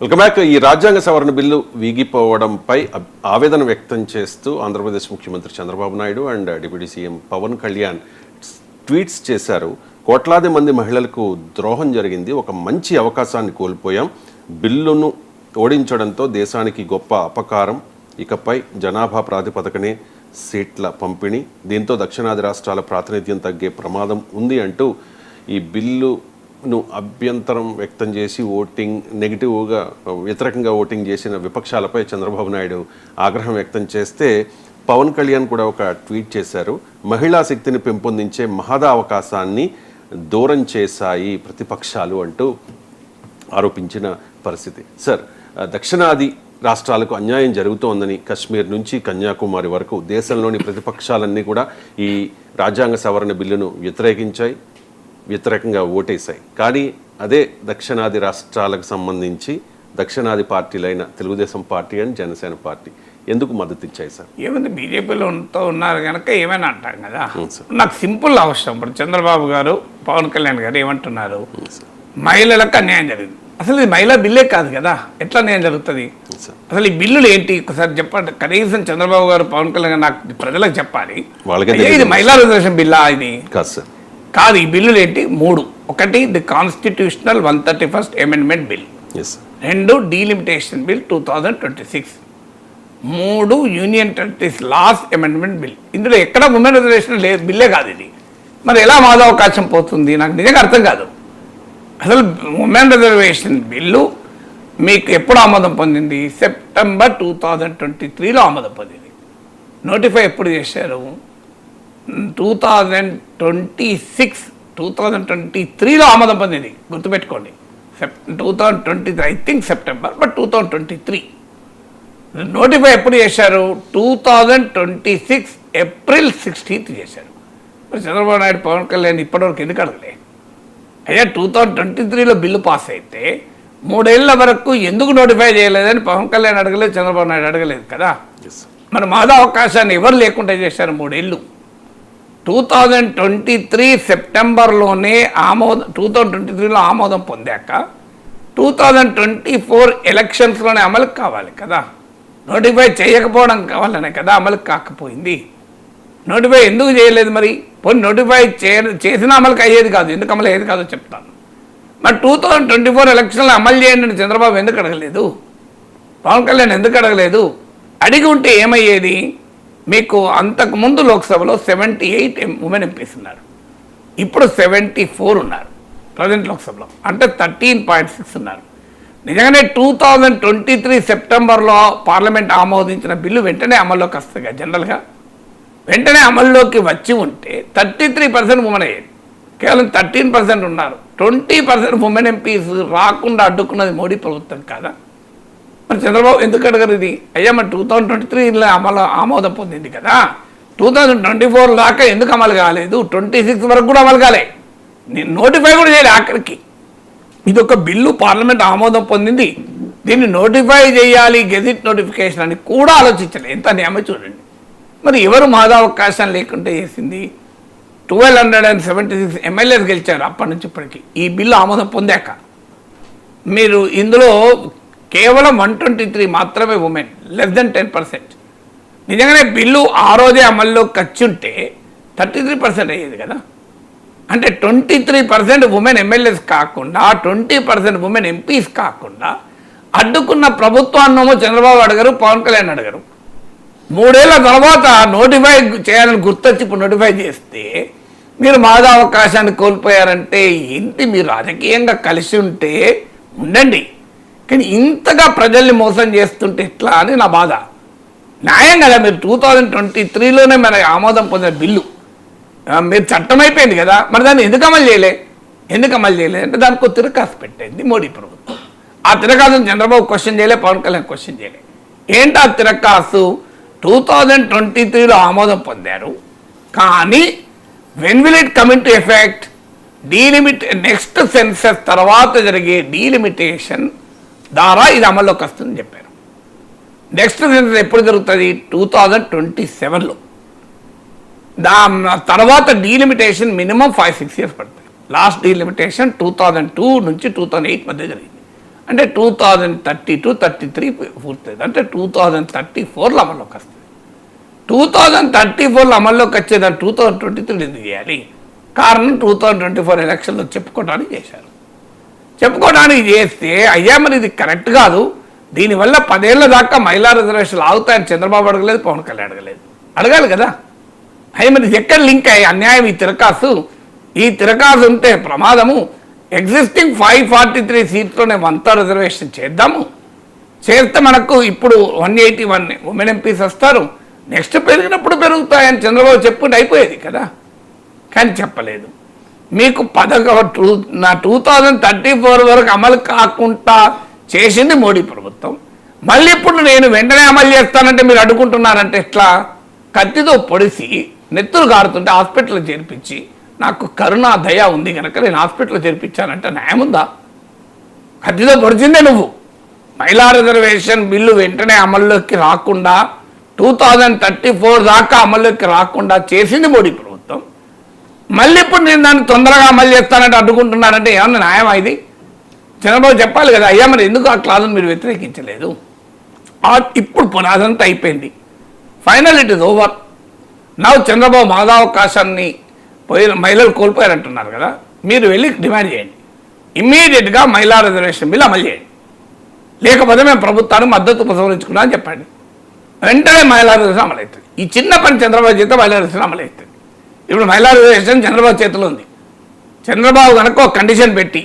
Welcome back. ఈ రాజ్యాంగ సవరణ బిల్లు వీగిపోవడంపై ఆవేదన వ్యక్తం చేస్తూ ఆంధ్రప్రదేశ్ ముఖ్యమంత్రి Chandrababu Naidu and deputy CM Pawan Kalyan tweets చేశారు. కోట్లాది మంది మహిళలకు ద్రోహం జరిగింది, ఒక మంచి అవకాశాన్ని కోల్పోయాం, బిల్లును ఓడించడంతో దేశానికి గొప్ప అపకారం, ఇకపై జనాభా ప్రాతిపదికనే సీట్ల పంపిణీ, దీంతో దక్షిణాది రాష్ట్రాల ప్రాతినిధ్యం తగ్గే ప్రమాదం ఉంది అంటూ ఈ బిల్లును అభ్యంతరం వ్యక్తం చేసి నెగిటివ్గా వ్యతిరేకంగా ఓటింగ్ చేసిన విపక్షాలపై చంద్రబాబు నాయుడు ఆగ్రహం వ్యక్తం చేస్తే పవన్ కళ్యాణ్ కూడా ఒక ట్వీట్ చేశారు. మహిళా శక్తిని పెంపొందించే మహదా అవకాశాన్ని దూరం చేశాయి ప్రతిపక్షాలు అంటూ ఆరోపించిన పరిస్థితి. సార్, దక్షిణాది రాష్ట్రాలకు అన్యాయం జరుగుతోందని కశ్మీర్ నుంచి కన్యాకుమారి వరకు దేశంలోని ప్రతిపక్షాలన్నీ కూడా ఈ రాజ్యాంగ సవరణ బిల్లును వ్యతిరేకంగా ఓటేశాయి. కానీ అదే దక్షిణాది రాష్ట్రాలకు సంబంధించి దక్షిణాది పార్టీలైన Telugu Desam party and Janasena party ఎందుకు మద్దతు ఇచ్చాయి సార్? ఏముంది, బీజేపీలో ఉన్నారు కనుక ఏమైనా అంటాం కదా. నాకు సింపుల్ అవసరం. ఇప్పుడు చంద్రబాబు గారు పవన్ కళ్యాణ్ గారు ఏమంటున్నారు, మహిళలకు అన్యాయం జరిగింది. అసలు ఇది మహిళా బిల్లే కాదు కదా, ఎట్లా అన్యాయం జరుగుతుంది? అసలు ఈ బిల్లులు ఏంటి ఒకసారి చెప్పండి. కనీసం చంద్రబాబు గారు పవన్ కళ్యాణ్ గారు నాకు ప్రజలకు చెప్పాలి, ఇది మహిళా రిజర్వేషన్ బిల్లా? ఇది కాదు. ఈ బిల్లులు ఏంటి? 3. ఒకటి the constitutional 131st amendment bill, 2 delimitation bill 2026, 3 union territories laws amendment bill. ఇందులో ఎక్కడ ఉమెన్ రిజర్వేషన్ బిల్లే కాదు ఇది. మరి ఎలా మాదో అవకాశం పోతుంది? నాకు నిజంగా అర్థం కాదు. అసలు ఉమెన్ రిజర్వేషన్ బిల్లు మీకు ఎప్పుడు ఆమోదం పొందింది? సెప్టెంబర్ 2023లో ఆమోదం పొందింది. నోటిఫై ఎప్పుడు చేశారు? 2023లో ఆమోదం పొందింది. గుర్తుపెట్టుకోండి, 2023 I think September, but 2023. Notify ఎప్పుడు చేశారు? 2026 ఏప్రిల్ 16th చేశారు. మరి చంద్రబాబు నాయుడు పవన్ కళ్యాణ్ ఇప్పటివరకు ఎందుకు అడగలే? అయ్యా 2023లో బిల్లు పాస్ అయితే 3 ఏళ్ల వరకు ఎందుకు నోటిఫై చేయలేదని పవన్ కళ్యాణ్ అడగలేదు, చంద్రబాబు నాయుడు అడగలేదు కదా. మరి మాదా అవకాశాన్ని ఎవరు లేకుండా చేశారు 3 ఏళ్ళు. 2023 సెప్టెంబర్లోనే 2023లో ఆమోదం పొందాక 2024 ఎలక్షన్స్లోనే అమలు కావాలి కదా. నోటిఫై చేయకపోవడం కావాలనే కదా అమలు కాకపోయింది. నోటిఫై ఎందుకు చేయలేదు? మరి పోనీ నోటిఫై చేసిన అమలుకి అయ్యేది కాదు. ఎందుకు అమలు అయ్యేది కాదో చెప్తాను. మరి 2024 ఎలక్షన్లో అమలు చేయండి అని చంద్రబాబు ఎందుకు అడగలేదు? పవన్ కళ్యాణ్ ఎందుకు అడగలేదు? అడిగి ఉంటే ఏమయ్యేది? మీకు అంతకుముందు లోక్సభలో 78 ఉమెన్ ఎంపీస్ ఉన్నారు, ఇప్పుడు 74 ఉన్నారు ప్రజెంట్ లోక్సభలో, అంటే 13.6 ఉన్నారు. నిజంగానే 2023 సెప్టెంబర్లో పార్లమెంట్ ఆమోదించిన బిల్లు వెంటనే అమల్లోకి వస్తుంది కదా. జనరల్గా వెంటనే అమల్లోకి వచ్చి ఉంటే 33% ఉమెన్ అయ్యేది. కేవలం 13% ఉన్నారు. 20% ఉమెన్ ఎంపీస్ రాకుండా అడ్డుకున్నది మోడీ ప్రభుత్వం కాదా? మరి చంద్రబాబు ఎందుకు అడగరు ఇది? అయ్యా మరి 2023లో ఆమోదం పొందింది కదా, 2024 దాకా ఎందుకు అమలు కాలేదు? 26 వరకు కూడా అమలు కాలే, నోటిఫై కూడా చేయలే ఆఖరికి. ఇది ఒక బిల్లు పార్లమెంట్ ఆమోదం పొందింది, దీన్ని నోటిఫై చేయాలి గెజిట్ నోటిఫికేషన్ అని కూడా ఆలోచించలేదు. ఎంత న్యాయం చూడండి. మరి ఎవరు మాదా అవకాశం లేకుంటే చేసింది? 1276 ఎమ్మెల్యేస్ గెలిచారు అప్పటి నుంచి ఇప్పటికి ఈ బిల్లు ఆమోదం పొందాక. మీరు ఇందులో కేవలం 123 మాత్రమే ఉమెన్, less than 10%. నిజంగానే బిల్లు ఆ రోజే అమల్లోకి వచ్చి ఉంటే 33% అయ్యేది కదా. అంటే 23% ఉమెన్ ఎమ్మెల్యేస్ కాకుండా 20% ఉమెన్ ఎంపీస్ కాకుండా అడ్డుకున్న ప్రభుత్వాన్నేమో చంద్రబాబు అడగరు, పవన్ కళ్యాణ్ అడగరు. 3 ఏళ్ల తర్వాత నోటిఫై చేయాలని గుర్తొచ్చి ఇప్పుడు నోటిఫై చేస్తే మీరు మాదా అవకాశాన్ని కోల్పోయారంటే ఏంటి? మీరు రాజకీయంగా కలిసి ఉంటే ఉండండి, కానీ ఇంతగా ప్రజల్ని మోసం చేస్తుంటే ఎట్లా అని నా బాధ. న్యాయం కదా, మీరు 2023లోనే మన ఆమోదం పొందిన బిల్లు మీరు చట్టం అయిపోయింది కదా, మరి దాన్ని ఎందుకు అమలు చేయలే అంటే దానికి తిరకాసు పెట్టింది మోడీ ప్రభుత్వం. ఆ తిరకాసును చంద్రబాబు క్వశ్చన్ చేయలే, పవన్ కళ్యాణ్ క్వశ్చన్ చేయలే. ఏంటి ఆ తిరకాసు? 2023లో ఆమోదం పొందారు, కానీ when will it come in to effect? Next census తర్వాత జరిగే డీలిమిటేషన్ ద్వారా ఇది అమల్లోకి వస్తుందని చెప్పారు. నెక్స్ట్ సెన్సెస్ ఎప్పుడు జరుగుతుంది? 2027లో. తర్వాత డీలిమిటేషన్ మినిమం 5-6 years పడుతుంది. లాస్ట్ డీలిమిటేషన్ 2002 నుంచి 2008 మధ్య జరిగింది. అంటే 2032-33 పూర్తయింది. అంటే 2034లో అమల్లోకి వస్తుంది. 2034లో అమల్లోకి వచ్చేదాన్ని 2023 ఎందుకు చేయాలి? కారణం 2024 ఎలక్షన్లో చెప్పుకోవడానికి చేశారు. చెప్పుకోవడానికి చేస్తే అయ్యా మరి ఇది కరెక్ట్ కాదు, దీనివల్ల 10 ఏళ్ల దాకా మహిళా రిజర్వేషన్లు ఆగుతాయని చంద్రబాబు అడగలేదు, పవన్ కళ్యాణ్ అడగలేదు. అడగాలి కదా. అయ్యా మరి ఎక్కడ లింక్ అయ్యి అన్యాయం ఈ తిరకాసు ఉంటే ప్రమాదము. ఎగ్జిస్టింగ్ 543 సీట్లోనే 1/3 రిజర్వేషన్ చేద్దాము. చేస్తే మనకు ఇప్పుడు 181 ఉమెన్ ఎంపీస్ వస్తారు, నెక్స్ట్ పెరిగినప్పుడు పెరుగుతాయని చంద్రబాబు చెప్పుకుంటే అయిపోయేది కదా. కానీ చెప్పలేదు. మీకు 2034 వరకు అమలు కాకుండా చేసింది మోడీ ప్రభుత్వం. మళ్ళీ ఇప్పుడు నేను వెంటనే అమలు చేస్తానంటే మీరు అడ్డుకుంటున్నారంటే ఎట్లా? కత్తితో పొడిసి నెత్తురు కారుతుంటే హాస్పిటల్లో చేర్పించి నాకు కరుణ దయ ఉంది కనుక నేను హాస్పిటల్లో చేర్పించానంటే న్యాయం ఉందా? కత్తితో పొడిచిందే నువ్వు. మహిళా రిజర్వేషన్ బిల్లు వెంటనే అమల్లోకి రాకుండా 2034 దాకా అమల్లోకి రాకుండా చేసింది మోడీ ప్రభుత్వం. మళ్ళీ ఇప్పుడు నేను దాన్ని తొందరగా అమలు చేస్తానంటే అడ్డుకుంటున్నారంటే ఏమన్నా న్యాయమా ఇది? చంద్రబాబు చెప్పాలి కదా, అయ్యా మరి ఎందుకు ఆ క్లాజును మీరు వ్యతిరేకించలేదు? ఇప్పుడు పునాదంతా అయిపోయింది. Final it is over. నవ్వు చంద్రబాబు మాదావకాశాన్ని మహిళలు కోల్పోయారంటున్నారు కదా, మీరు వెళ్ళి డిమాండ్ చేయండి, ఇమ్మీడియట్గా మహిళా రిజర్వేషన్ బిల్ అమలు చేయండి. లేకపోతే మేము ప్రభుత్వానికి మద్దతు ఉపసంహరించుకున్నా అని చెప్పండి. వెంటనే మహిళా రిజర్వేషన్ అమలు అవుతుంది. ఈ చిన్న పని చంద్రబాబు చేస్తే మహిళా రిజర్వేషన్ అమలు అవుతుంది. ఇప్పుడు మహిళా రిజర్వేషన్ చంద్రబాబు చేతిలో ఉంది. చంద్రబాబు కనుక ఒక కండిషన్ పెట్టి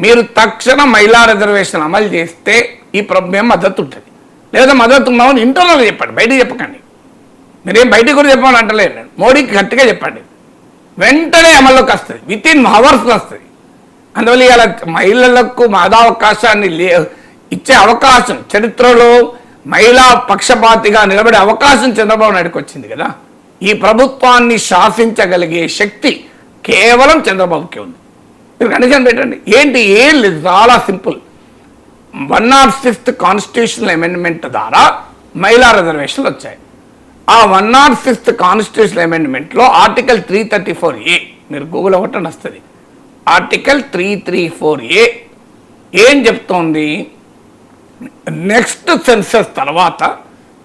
మీరు తక్షణం మహిళా రిజర్వేషన్ అమలు చేస్తే ఈ మేము మద్దతు ఉంటుంది, లేదా మద్దతు ఉన్నామని ఇంటర్నల్ చెప్పండి, బయటకు చెప్పకండి. మీరేం బయటకు కూడా చెప్పమని అంటలేదు నేను. మోడీకి గట్టిగా చెప్పండి, వెంటనే అమల్లోకి వస్తుంది, విత్-ఇన్ అవర్స్లో వస్తుంది. అందువల్ల ఇలా మహిళలకు మాదావకాశాన్ని ఇచ్చే అవకాశం, చరిత్రలో మహిళా పక్షపాతిగా నిలబడే అవకాశం చంద్రబాబు నాయుడుకి వచ్చింది కదా. ఈ ప్రభుత్వాన్ని శాసించగలిగే శక్తి కేవలం చంద్రబాబుకే ఉంది. మీరు కండిషన్ పెట్టండి. ఏంటి? ఏం లేదు, చాలా సింపుల్. 106th కాన్స్టిట్యూషనల్ అమెండ్మెంట్ ద్వారా మహిళా రిజర్వేషన్లు వచ్చాయి. ఆ 106th కాన్స్టిట్యూషనల్ అమెండ్మెంట్లో ఆర్టికల్ 334A, మీరు గూగుల్ ఒకటి వస్తుంది, ఆర్టికల్ 334A ఏం చెప్తోంది? నెక్స్ట్ సెన్సస్ తర్వాత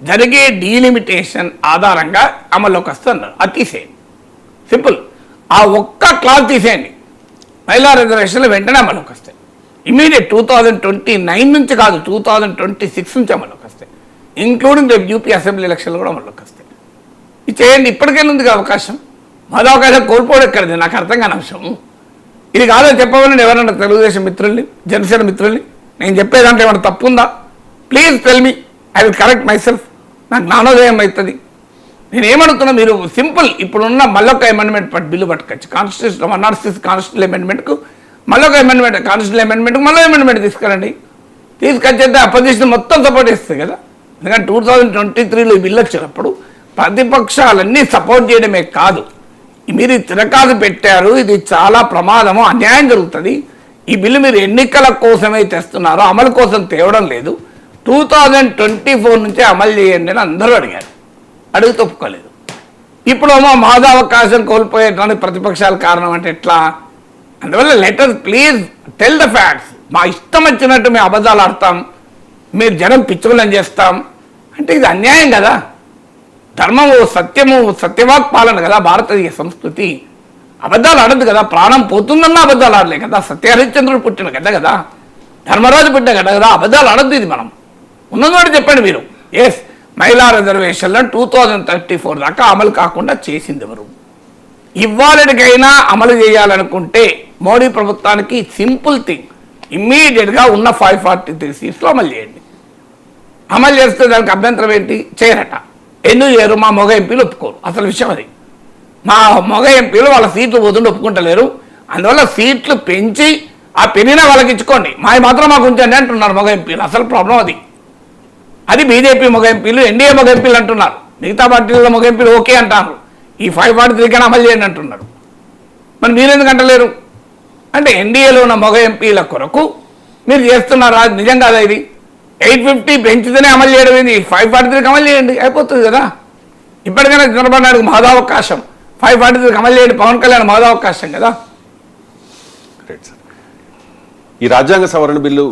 జరిగే డీలిమిటేషన్ ఆధారంగా అమల్లోకి వస్తున్నారు. అది తీసేయండి, సింపుల్. ఆ ఒక్క క్లాజ్ తీసేయండి, మహిళా రిజర్వేషన్లు వెంటనే అమల్లోకి వస్తాయి. ఇమీడియట్ 2029 నుంచి కాదు, 2026 నుంచి అమల్లోకి వస్తాయి. ఇంక్లూడింగ్ రేపు యూపీ అసెంబ్లీ ఎలక్షన్లు కూడా అమల్లోకి వస్తాయి. ఇది చేయండి. ఇప్పటికైనా ఉంది అవకాశం. మాది అవకాశం కోల్పోవడం ఎక్కడిది? నాకు అర్థం కాని అంశం ఇది కాదని చెప్పవాలని ఎవరన్నా తెలుగుదేశం మిత్రుల్ని, జనసేన మిత్రుల్ని నేను చెప్పేదాంట్లో ఏమైనా తప్పు ఉందా? Please tell me, I will correct my self. నాకు జ్ఞానోదయం అవుతుంది. నేను ఏమడుగుతున్నా, మీరు సింపుల్ ఇప్పుడున్న మళ్ళొక అమెండ్మెంట్ బిల్లు పట్టుకొచ్చి కాన్స్టిట్యూషన్ 106 కాన్స్టిట్యూషన్ అమెండ్మెంట్కు మళ్ళొక అమెండ్మెంట్, కాన్స్టిట్యూషన్ అమెండ్మెంట్కు మళ్ళీ అమెండ్మెంట్ తీసుకురండి. తీసుకొచ్చేస్తే అపోజిషన్ మొత్తం సపోర్ట్ చేస్తుంది కదా. ఎందుకంటే 2023లో ఈ బిల్లు వచ్చినప్పుడు ప్రతిపక్షాలన్నీ సపోర్ట్ చేయడమే కాదు, మీరు తిరకాసు పెట్టారు, ఇది చాలా ప్రమాదము, అన్యాయం జరుగుతుంది, ఈ బిల్లు మీరు ఎన్నికల కోసమే తెస్తున్నారో అమలు కోసం తేవడం లేదు, 2024 నుంచే అమలు చేయండి అని అందరూ అడిగారు. అడిగితే ఒప్పుకోలేదు. ఇప్పుడు మాదావకాశం కోల్పోయేటానికి ప్రతిపక్షాల కారణం అంటే ఎట్లా? అందువల్ల letter please tell the facts. మా ఇష్టం వచ్చినట్టు మేము అబద్ధాలు ఆడతాం, మీరు జనం పిచ్చుకులని చేస్తాం అంటే ఇది అన్యాయం కదా. ధర్మము, సత్యము, సత్యవాక్ పాలన కదా భారతీయ సంస్కృతి. అబద్ధాలు ఆడద్దు కదా. ప్రాణం పోతుందన్న అబద్ధాలు ఆడలే కదా. సత్యహరిశ్చంద్రుడు పుట్టిన గడ్డ కదా, ధర్మరాజు పుట్టిన గడ్డ కదా. అబద్ధాలు ఆడద్దు. ఇది మనం ఉన్నది చెప్పండి మీరు. ఎస్, మహిళా రిజర్వేషన్లను 2034 దాకా అమలు కాకుండా చేసింది ఎవరు? ఇవాళకైనా అమలు చేయాలనుకుంటే మోడీ ప్రభుత్వానికి సింపుల్ థింగ్, ఇమ్మీడియట్గా ఉన్న 543 సీట్స్లో అమలు చేయండి. అమలు చేస్తే దానికి అభ్యంతరం ఏంటి? చేయరట. ఎందుకు చేయరు? మా మగ ఎంపీలు ఒప్పుకోరు. అసలు విషయం అది. మా మగ ఎంపీలు వాళ్ళ సీట్లు పోతుంటే ఒప్పుకుంటలేరు. అందువల్ల సీట్లు పెంచి ఆ పెరిగిన వాళ్ళకి ఇచ్చుకోండి, మావి మాత్రం మాకు ఉంచండి అంటున్నారు మగ ఎంపీలు. అసలు ప్రాబ్లం అది. అది బీజేపీ మగ ఎంపీలు, ఎన్డీఏ మగ ఎంపీలు అంటున్నారు. మిగతా పార్టీల మగ ఎంపీలు ఓకే అంటారు. ఈ 543 కన్నా అమలు చేయండి అంటున్నారు. మరి మీరెందుకు అంటలేరు? అంటే ఎన్డీఏలో ఉన్న మగ ఎంపీల కొరకు మీరు చేస్తున్నారా? నిజం కాదా ఇది? 850 పెంచితేనే అమలు చేయడం ఏంది? 543కి అమలు చేయండి, అయిపోతుంది కదా. ఇప్పటికైనా చంద్రబాబు నాయుడుకు మహదావకాశం, 543కి అమలు చేయండి. పవన్ కళ్యాణ్ మహదావకాశం కదా. ఈ రాజ్యాంగ సవరణ బిల్లు